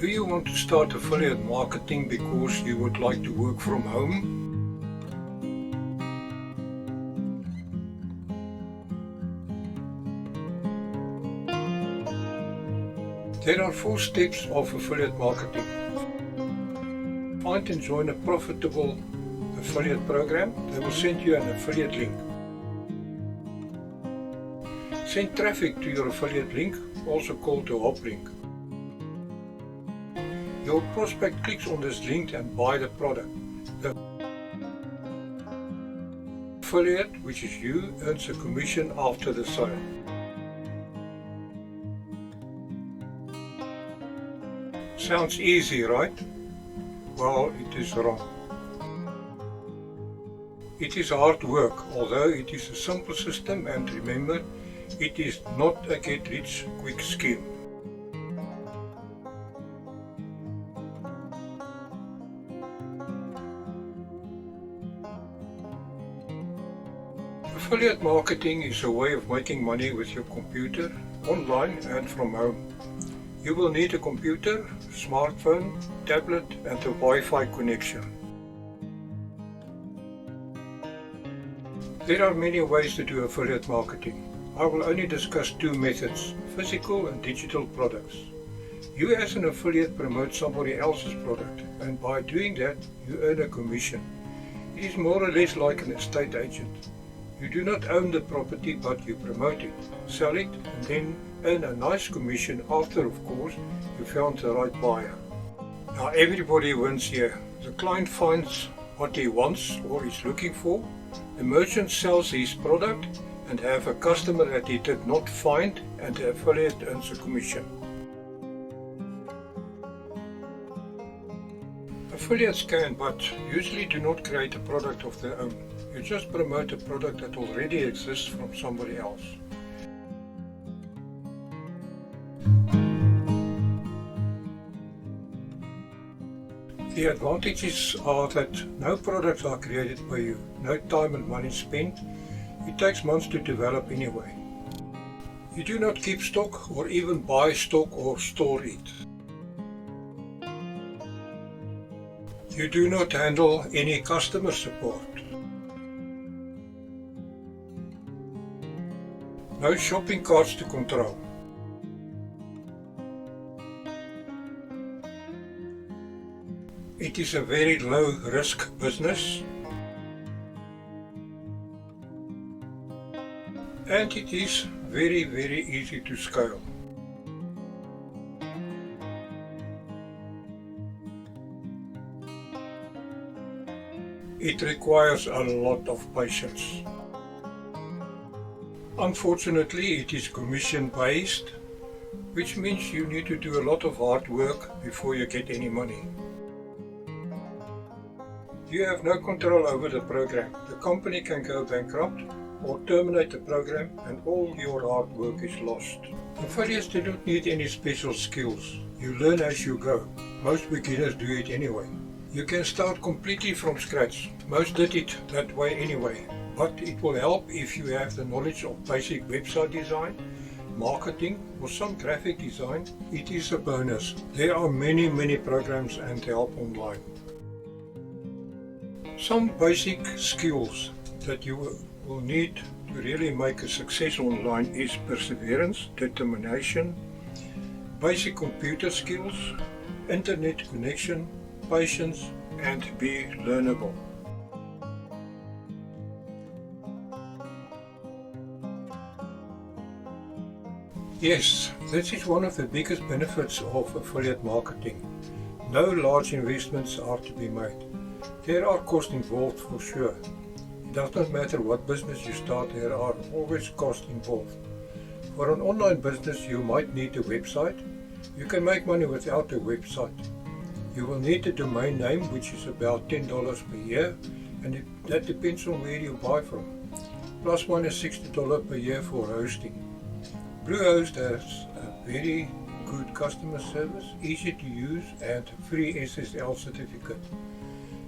Do you want to start affiliate marketing because you would like to work from home? There are 4 steps of affiliate marketing. Find and join a profitable affiliate program. They will send you an affiliate link. Send traffic to your affiliate link, also called a hop link. Your prospect clicks on this link and buy the product. The affiliate, which is you, earns a commission after the sale. Sounds easy, right? Well, it is wrong. It is hard work, although it is a simple system, and remember, it is not a get-rich-quick scheme. Affiliate marketing is a way of making money with your computer, online and from home. You will need a computer, smartphone, tablet and a Wi-Fi connection. There are many ways to do affiliate marketing. I will only discuss 2 methods, physical and digital products. You as an affiliate promote somebody else's product, and by doing that you earn a commission. It is more or less like an estate agent. You do not own the property, but you promote it, sell it, and then earn a nice commission after, of course, you found the right buyer. Now everybody wins here. The client finds what he wants or is looking for, the merchant sells his product and have a customer that he did not find, and the affiliate earns a commission. Affiliates can, but usually do not create a product of their own. You just promote a product that already exists from somebody else. The advantages are that no products are created by you, no time and money spent. It takes months to develop anyway. You do not keep stock or even buy stock or store it. You do not handle any customer support. No shopping carts to control. It is a very low risk business. And it is very easy to scale. It requires a lot of patience. Unfortunately, it is commission based, which means you need to do a lot of hard work before you get any money. You have no control over the program. The company can go bankrupt or terminate the program, and all your hard work is lost. Affiliates do not need any special skills. You learn as you go. Most beginners do it anyway. You can start completely from scratch. Most did it that way anyway. But it will help if you have the knowledge of basic website design, marketing or some graphic design. It is a bonus. There are many programs and help online. Some basic skills that you will need to really make a success online is perseverance, determination, basic computer skills, internet connection, patience, and be learnable. Yes, this is one of the biggest benefits of affiliate marketing. No large investments are to be made. There are costs involved for sure. It does not matter what business you start, there are always costs involved. For an online business you might need a website. You can make money without a website. You will need a domain name, which is about $10 per year, and that depends on where you buy from. Plus minus $60 per year for hosting. Bluehost has a very good customer service, easy to use, and free SSL certificate.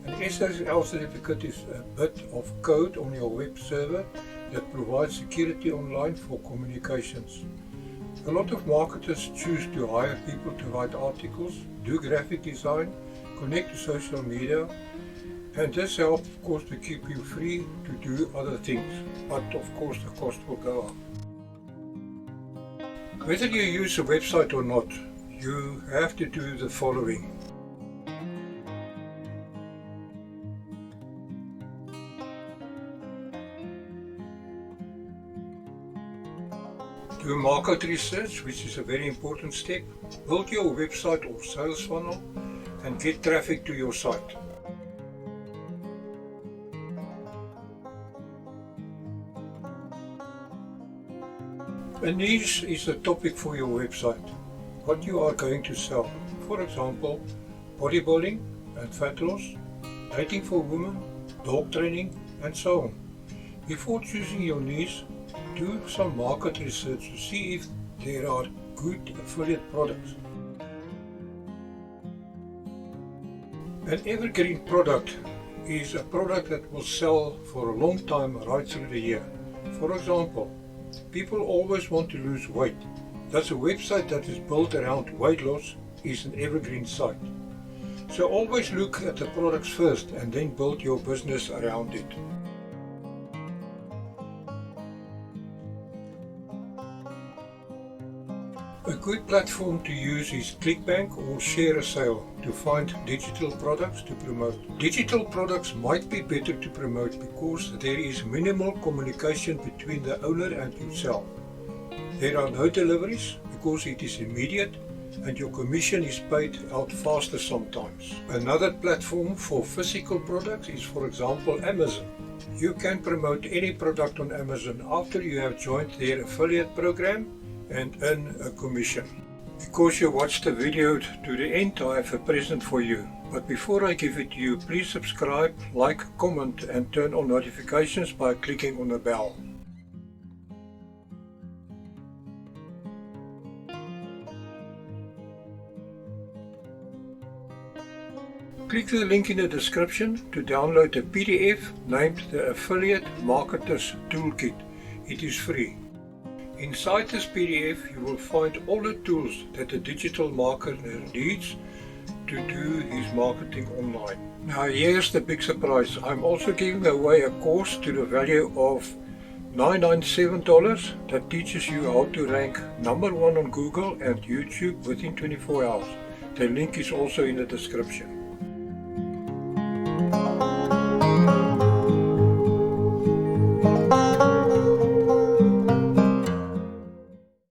An SSL certificate is a bit of code on your web server that provides security online for communications. A lot of marketers choose to hire people to write articles, do graphic design, connect to social media, and this helps of course to keep you free to do other things, but of course the cost will go up. Whether you use a website or not, you have to do the following. Do market research, which is a very important step. Build your website or sales funnel and get traffic to your site. A niche is the topic for your website, what you are going to sell. For example, bodybuilding and fat loss, dating for women, dog training, and so on. Before choosing your niche, do some market research to see if there are good affiliate products. An evergreen product is a product that will sell for a long time right through the year. For example, people always want to lose weight. Thus a website that is built around weight loss is an evergreen site. So always look at the products first and then build your business around it. A good platform to use is ClickBank or Share a Sale to find digital products to promote. Digital products might be better to promote because there is minimal communication between the owner and yourself. There are no deliveries because it is immediate and your commission is paid out faster sometimes. Another platform for physical products is, for example, Amazon. You can promote any product on Amazon after you have joined their affiliate program and earn a commission. Because you watched the video to the end, I have a present for you. But before I give it to you, please subscribe, like, comment and turn on notifications by clicking on the bell. Click the link in the description to download a PDF named the Affiliate Marketers Toolkit. It is free. Inside this PDF you will find all the tools that a digital marketer needs to do his marketing online. Now here's the big surprise. I'm also giving away a course to the value of $997 that teaches you how to rank #1 on Google and YouTube within 24 hours. The link is also in the description.